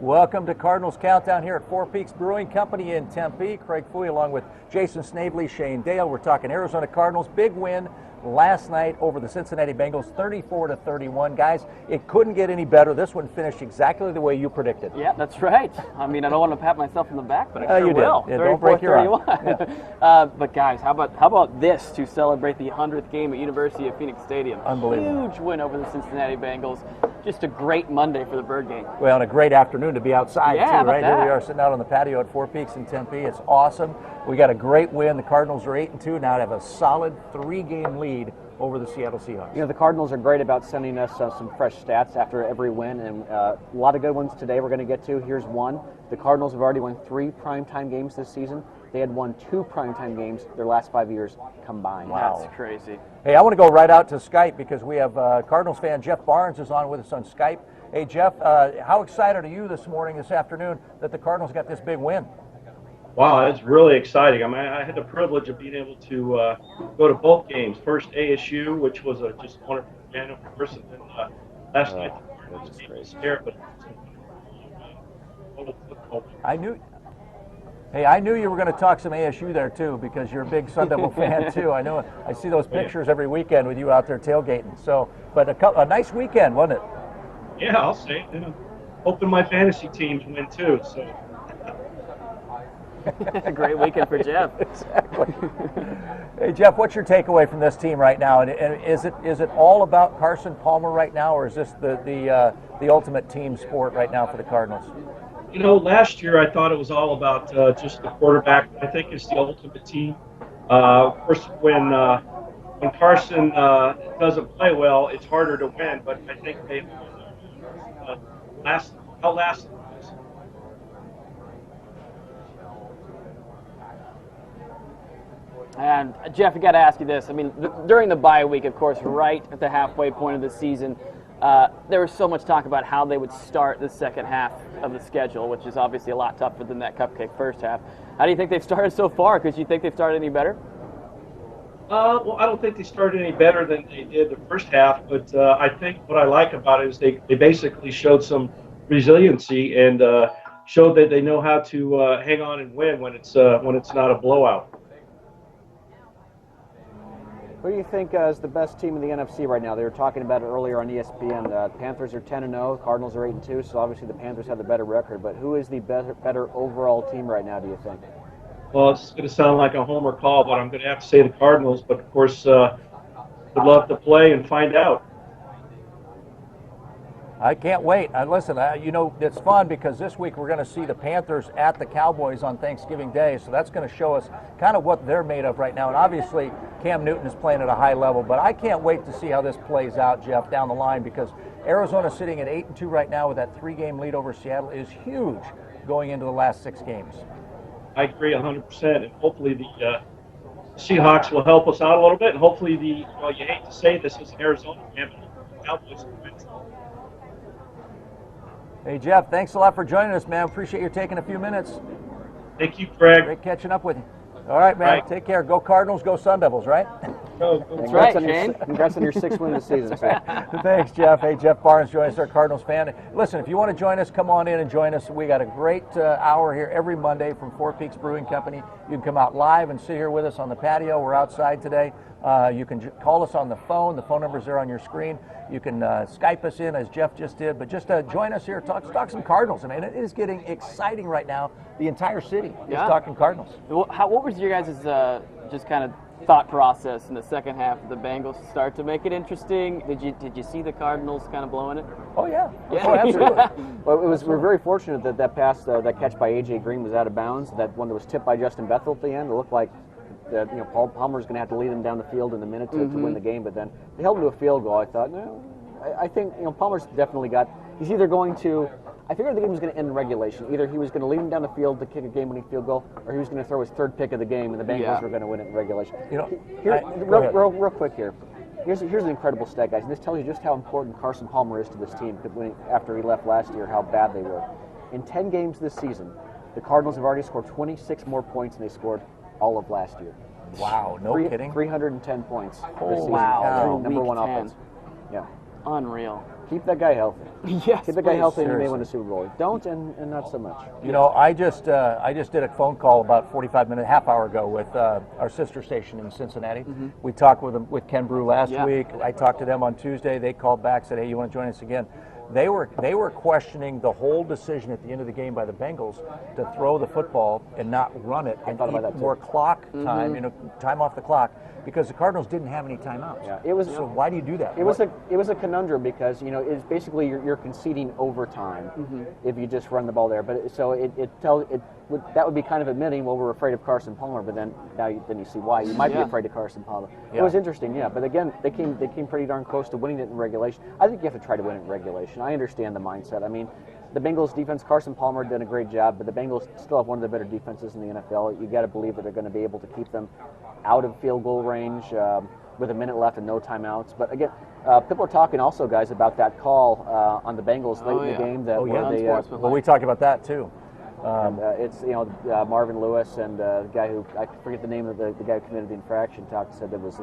Welcome to Cardinals Countdown here at Four Peaks Brewing Company in Tempe. Craig Fouhy along with Jason Snavely, Shane Dale. We're talking Arizona Cardinals. Big win last night over the Cincinnati Bengals, 34-31. Guys, it couldn't get any better. This one finished exactly the way you predicted. Yeah, that's right. I mean, I don't want to pat myself on the back, but I sure you will. Yeah, don't break your arm. Yeah. But guys, how about this to celebrate the 100th game at University of Phoenix Stadium? Unbelievable. Huge win over the Cincinnati Bengals. Just a great Monday for the Bird game. Well, and a great afternoon to be outside, yeah, too, right? That? Here we are sitting out on the patio at Four Peaks in Tempe. It's awesome. We got a great win. The Cardinals are 8-2 now to have a solid 3-game lead over the Seattle Seahawks. You know, the Cardinals are great about sending us some fresh stats after every win, and a lot of good ones today we're going to get to. Here's one. The Cardinals have already won 3 primetime games this season. They had won 2 primetime games their last 5 years combined. Wow. That's crazy. Hey, I want to go right out to Skype because we have Cardinals fan Jeff Barnes is on with us on Skype. Hey, Jeff, how excited are you this afternoon, that the Cardinals got this big win? Wow, it's really exciting. I mean, I had the privilege of being able to go to both games. First, ASU, which was just a wonderful fan person, and last night the Cardinals game was there, but I knew you were going to talk some ASU there too, because you're a big Sun Devil fan too. I know. I see those pictures every weekend with you out there tailgating. So, but a nice weekend, wasn't it? Yeah, I'll say it. Hoping my fantasy teams win too. So. A great weekend for Jeff. Exactly. Hey, Jeff, what's your takeaway from this team right now? And is it all about Carson Palmer right now, or is this the ultimate team sport right now for the Cardinals? You know, last year I thought it was all about just the quarterback. I think it's the ultimate team. Of course, when Carson doesn't play well, it's harder to win. But I think they last. And Jeff, I got to ask you this. I mean, during the bye week, of course, right at the halfway point of the season, there was so much talk about how they would start the second half of the schedule, which is obviously a lot tougher than that cupcake first half. How do you think they've started so far? Because you think they've started any better? Well, I don't think they started any better than they did the first half, but I think what I like about it is they basically showed some resiliency and showed that they know how to hang on and win when it's not a blowout. Who do you think is the best team in the NFC right now? They were talking about it earlier on ESPN. The Panthers are 10-0, Cardinals are 8-2, so obviously the Panthers have the better record. But who is the better overall team right now, do you think? Well, it's going to sound like a homer call, but I'm going to have to say the Cardinals. But, of course, would love to play and find out. I can't wait. Listen, you know, it's fun because this week we're going to see the Panthers at the Cowboys on Thanksgiving Day, so that's going to show us kind of what they're made of right now. And obviously, Cam Newton is playing at a high level, but I can't wait to see how this plays out, Jeff, down the line, because Arizona sitting at 8-2 right now with that 3-game lead over Seattle is huge going into the last 6 games. I agree 100%, and hopefully the Seahawks will help us out a little bit, and hopefully you hate to say this is an Arizona fan, but the Cowboys will win. Hey, Jeff, thanks a lot for joining us, man. Appreciate you taking a few minutes. Thank you, Craig. Great catching up with you. All right, man. Right. Take care. Go Cardinals, go Sun Devils, right? That's right, Shane. Congrats on your 6th win this season. Thanks, Jeff. Hey, Jeff Barnes joins us, our Cardinals fan. Listen, if you want to join us, come on in and join us. We got a great hour here every Monday from Four Peaks Brewing Company. You can come out live and sit here with us on the patio. We're outside today. You can call us on the phone. The phone number's there on your screen. You can Skype us in, as Jeff just did. But just join us here. Talk some Cardinals. I mean, it is getting exciting right now. The entire city is talking Cardinals. What was your guys' just kind of thought process in the second half of the Bengals start to make it interesting? Did you see the Cardinals kind of blowing it? Oh, yeah. Oh, absolutely. Well, we're very fortunate that pass, that catch by A.J. Green was out of bounds. That one that was tipped by Justin Bethel at the end, it looked like that Paul Palmer's going to have to lead them down the field in a minute to win the game. But then they held him to a field goal. I thought, no, I think Palmer's definitely got. He's either going to. I figured the game was going to end in regulation. Either he was going to lead him down the field to kick a game-winning field goal, or he was going to throw his 3rd pick of the game, and the Bengals were going to win it in regulation. Real quick here. Here's an incredible stat, guys. And this tells you just how important Carson Palmer is to this team after he left last year, how bad they were. In 10 games this season, the Cardinals have already scored 26 more points than they scored all of last year. Wow, no kidding. 310 points. Oh, this season. wow. Number 1 offense. Yeah. Unreal. Keep that guy healthy. Yes, Keep that guy please. healthy and you may Seriously. win a Super Bowl. Don't and not so much. You know, I just did a phone call about half hour ago with our sister station in Cincinnati. We talked with Ken Brew last Yeah. week. I talked to them on Tuesday. They called back, said, "Hey, you want to join us again?" They were questioning the whole decision at the end of the game by the Bengals to throw the football and not run it and thought about eat that too. more clock time, time off the clock, because the Cardinals didn't have any timeouts. Yeah, it was. So why do you do that? It was a conundrum because it's basically you're conceding overtime if you just run the ball there. But that would be kind of admitting, well, we're afraid of Carson Palmer, but then then you see why you might be afraid of Carson Palmer. Yeah. It was interesting, yeah. But again, they came pretty darn close to winning it in regulation. I think you have to try to win it in regulation. I understand the mindset. I mean, the Bengals defense, Carson Palmer did a great job, but the Bengals still have one of the better defenses in the NFL. You got to believe that they're going to be able to keep them out of field goal range with a minute left and no timeouts. But again, people are talking also, guys, about that call on the Bengals late in the game. That where they, well, we talked about that too. it's Marvin Lewis and the guy who I forget the name of the guy who committed the infraction said that was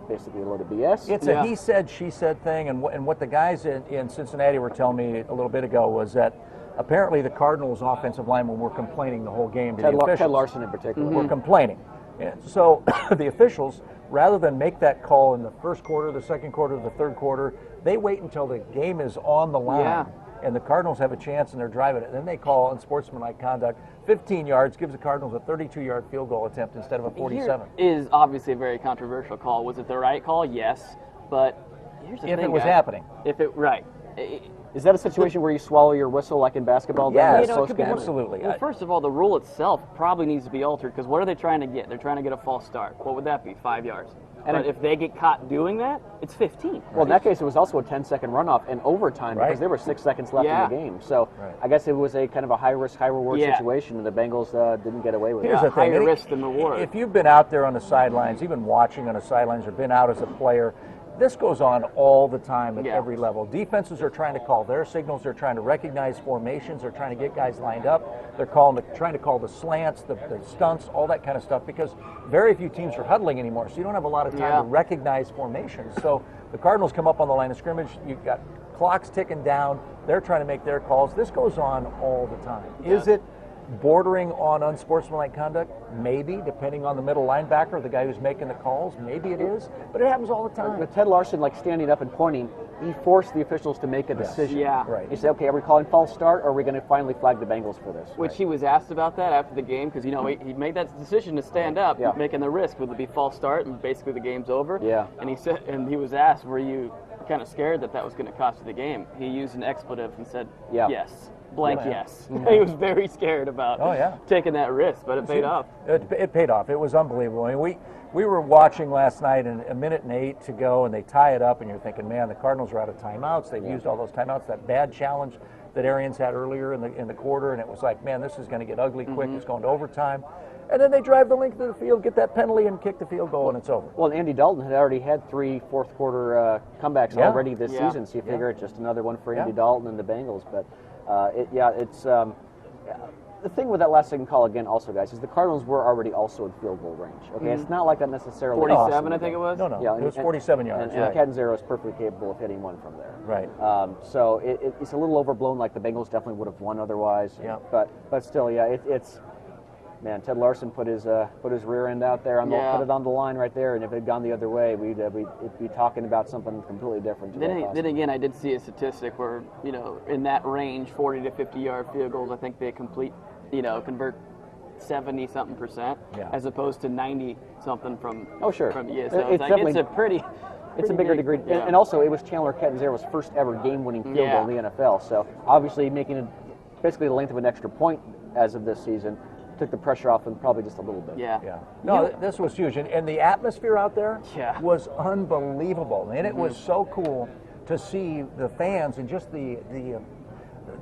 basically a load of BS. It's a he said, she said thing, and what the guys in Cincinnati were telling me a little bit ago was that apparently the Cardinals offensive linemen were complaining the whole game to the officials. Ted Larson in particular. Were complaining. And so the officials, rather than make that call in the first quarter, the second quarter, the third quarter, they wait until the game is on the line. Yeah. And the Cardinals have a chance and they're driving it. And then they call unsportsmanlike conduct. 15 yards gives the Cardinals a 32-yard field goal attempt instead of a 47. Here is obviously a very controversial call. Was it the right call? Yes. But here's the thing, If it was guys. happening. Is that a situation where you swallow your whistle like in basketball? Yes, Close game? absolutely. Well, first of all, the rule itself probably needs to be altered because what are they trying to get? They're trying to get a false start. What would that be? 5 yards. But if they get caught doing that, it's 15. Well, in that case, it was also a 10-second runoff in overtime because there were 6 seconds left in the game. So I guess it was a kind of a high-risk, high-reward situation, and the Bengals didn't get away with Here's it. the thing. Higher risk than reward. If you've been out there on the sidelines, even watching on the sidelines or been out as a player, this goes on all the time at every level. Defenses are trying to call their signals. They're trying to recognize formations. They're trying to get guys lined up. They're trying to call the slants, the stunts, all that kind of stuff, because very few teams are huddling anymore, so you don't have a lot of time to recognize formations. So the Cardinals come up on the line of scrimmage. You've got clocks ticking down. They're trying to make their calls. This goes on all the time. Is it bordering on unsportsmanlike conduct? Maybe, depending on the middle linebacker, the guy who's making the calls. Maybe it is, but it happens all the time. With Ted Larson standing up and pointing, he forced the officials to make a decision. Yeah. Right. He said, okay, are we calling false start or are we going to finally flag the Bengals for this? Which he was asked about that after the game because, he made that decision to stand up, making the risk. Would it be false start and basically the game's over? Yeah. And he said, and he was asked, were you kind of scared that was going to cost you the game? He used an expletive and said, yes. Blank yes. He was very scared about taking that risk, but it paid off. It paid off. It was unbelievable. I mean, we were watching last night, and 1:08 to go, and they tie it up, and you're thinking, man, the Cardinals are out of timeouts. They've used all those timeouts. That bad challenge that Arians had earlier in the quarter, and it was like, man, this is going to get ugly quick. It's going to overtime. And then they drive the length of the field, get that penalty, and kick the field goal, and it's over. Well, Andy Dalton had already had 3 fourth quarter comebacks already this season, so you figure it's just another one for Andy Dalton and the Bengals. But it's the thing with that last second call again, also, guys, is the Cardinals were already also in field goal range. Okay, it's not like that necessarily. 47, I think it was. No, it was 47 yards. And Catanzaro is perfectly capable of hitting one from there. Right. So it's a little overblown, like the Bengals definitely would have won otherwise. Yeah. But still, it's. Man, Ted Larson put his rear end out there, put it on the line right there, and if it had gone the other way, we'd be talking about something completely different. Then again, I did see a statistic where, in that range, 40 to 50-yard field goals, I think they convert 70-something%, as opposed to 90-something from. Oh, sure. So it's a bigger degree, and also it was Chandler Catanzaro's first ever game-winning field goal in the NFL. So obviously making it basically the length of an extra point as of this season took the pressure off him probably just a little bit. Yeah. No, this was huge, and the atmosphere out there was unbelievable, and it was so cool to see the fans and just the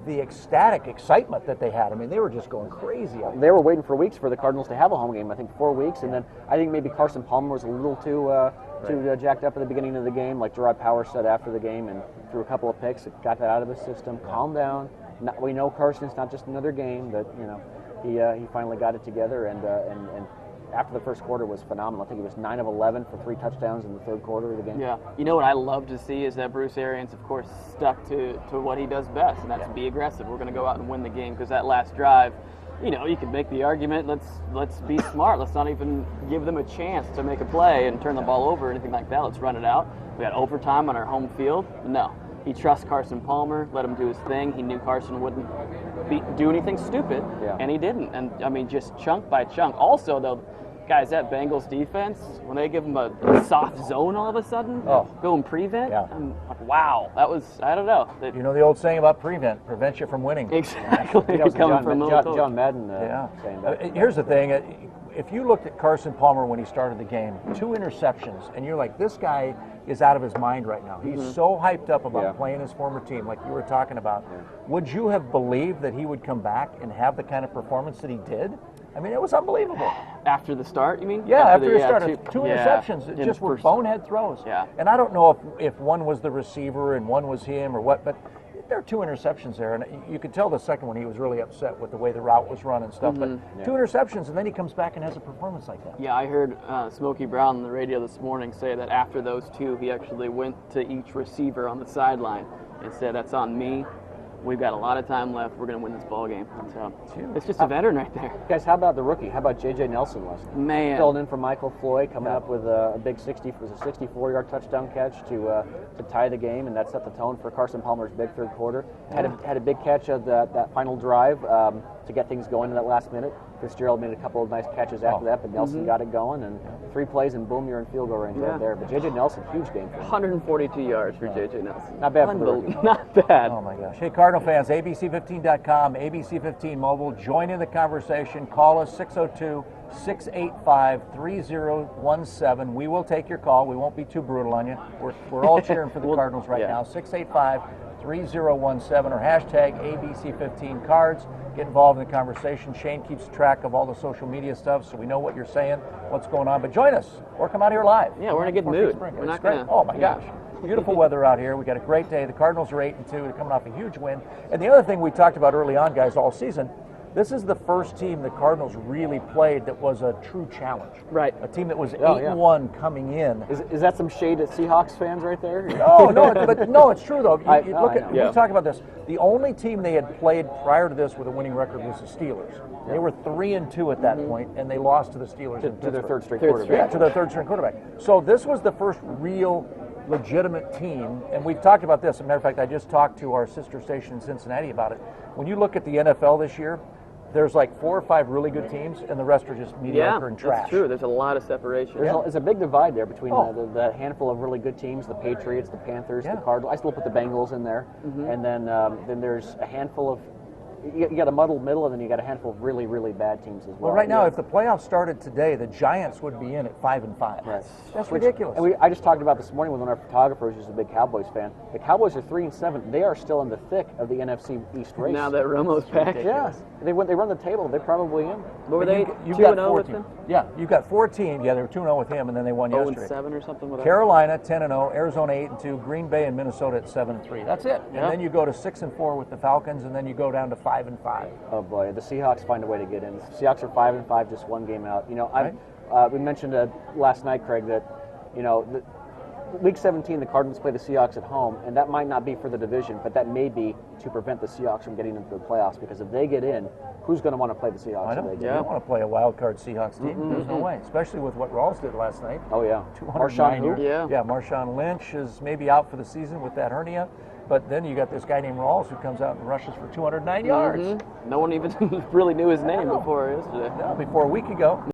ecstatic excitement that they had. I mean, they were just going crazy out there. They were waiting for weeks for the Cardinals to have a home game. I think 4 weeks, and then I think maybe Carson Palmer was a little too jacked up at the beginning of the game, like Gerard Power said after the game, and threw a couple of picks. It got that out of his system. Calm down. We know Carson's not just another game, but he finally got it together, and after the first quarter was phenomenal. I think he was 9 of 11 for 3 touchdowns in the third quarter of the game. Yeah. You know what I love to see is that Bruce Arians, of course, stuck to what he does best, and that's be aggressive. We're going to go out and win the game, because that last drive, you could make the argument, let's be smart. Let's not even give them a chance to make a play and turn the ball over or anything like that. Let's run it out. We had overtime on our home field. No. He trusts Carson Palmer, let him do his thing. He knew Carson wouldn't do anything stupid, and he didn't. And, I mean, just chunk by chunk. Also, though, guys, that Bengals defense, when they give them a soft zone all of a sudden, go and prevent, I'm like, wow, that was, I don't know. You know the old saying about prevents you from winning. Exactly. That was Coming from John Madden saying that. Here's the thing. If you looked at Carson Palmer when he started the game, 2 interceptions, and you're like, this guy is out of his mind right now. He's so hyped up about playing his former team, like you were talking about. Would you have believed that he would come back and have the kind of performance that he did? I mean, it was unbelievable. After the start, you mean? Yeah, after he started. 2 interceptions. It just were bonehead throws. Yeah. And I don't know if one was the receiver and one was him or what, but there are 2 interceptions there, and you could tell the second one he was really upset with the way the route was run and stuff. But 2 interceptions, and then he comes back and has a performance like that. Yeah, I heard Smokey Brown on the radio this morning say that after those 2, he actually went to each receiver on the sideline and said, "That's on me. We've got a lot of time left. We're going to win this ball game." So it's just a veteran right there. Guys, how about the rookie? How about J.J. Nelson last night? Man. Filled in for Michael Floyd, coming up with a big 64-yard touchdown catch to tie the game, and that set the tone for Carson Palmer's big third quarter. Had a big catch of that final drive to get things going in that last minute. Fitzgerald made a couple of nice catches after that, but Nelson got it going, and 3 plays, and boom, you're in field goal range right there. But J.J. Nelson, huge game for him. 142 yards for J.J. Nelson. Not bad for the rookie. Not bad. Oh, my gosh. Hey, Cardinal fans, ABC15.com, ABC15 Mobile, join in the conversation. Call us 602-685-3017. We will take your call. We won't be too brutal on you. We're all cheering for the Cardinals right now. 685-3017 or hashtag ABC15Cards. Get involved in the conversation. Shane keeps track of all the social media stuff, so we know what you're saying, what's going on. But join us or come out here live. Yeah, we're in a good mood. We're not great. Oh, my gosh. Beautiful weather out here. We got a great day. The Cardinals are 8-2. They're coming off a huge win. And the other thing we talked about early on, guys, all season, this is the first team the Cardinals really played that was a true challenge. Right. A team that was 8-1 coming in. Is that some shade at Seahawks fans right there? No, it's true though. We talk about this. The only team they had played prior to this with a winning record was the Steelers. They were 3-2 at that point, and they lost to the Steelers to their third straight quarterback. Yeah, to their third string quarterback. So this was the first real legitimate team, and we've talked about this. As a matter of fact, I just talked to our sister station in Cincinnati about it. When you look at the NFL this year, there's like 4 or 5 really good teams, and the rest are just mediocre and trash. That's true. There's a lot of separation. There's a big divide there between the handful of really good teams, the Patriots, the Panthers, the Cardinals. I still put the Bengals in there. And then there's a handful of you got a muddled middle, and then you got a handful of really, really bad teams as well. Well, right now, if the playoffs started today, the Giants would be in at 5-5. Right. That's ridiculous. And I just talked about this morning with one of our photographers who's a big Cowboys fan. The Cowboys are 3-7. They are still in the thick of the NFC East race. Now that Romo's back. Yeah. They run the table. They're probably in. What were they? You've 2-0 with them? Yeah, you've got 4 teams. Yeah, they were 2-0 with him, and then they won yesterday. 0-7 or something with Carolina 10-0, Arizona 8-2, Green Bay and Minnesota at 7-3. That's it. And then you go to 6-4 with the Falcons, and then you go down to 5-5. Oh boy, the Seahawks find a way to get in. The Seahawks are 5-5, just one game out. You know, we mentioned last night, Craig, that Week 17, the Cardinals play the Seahawks at home, and that might not be for the division, but that may be to prevent the Seahawks from getting into the playoffs, because if they get in, who's going to want to play the Seahawks? I know. You don't want to play a wild card Seahawks team. There's no way, especially with what Rawls did last night. Oh, yeah. Marshawn Lynch. Yeah, Marshawn Lynch is maybe out for the season with that hernia. But then you got this guy named Rawls who comes out and rushes for 209 yards. No one even really knew his name before yesterday. No, before a week ago.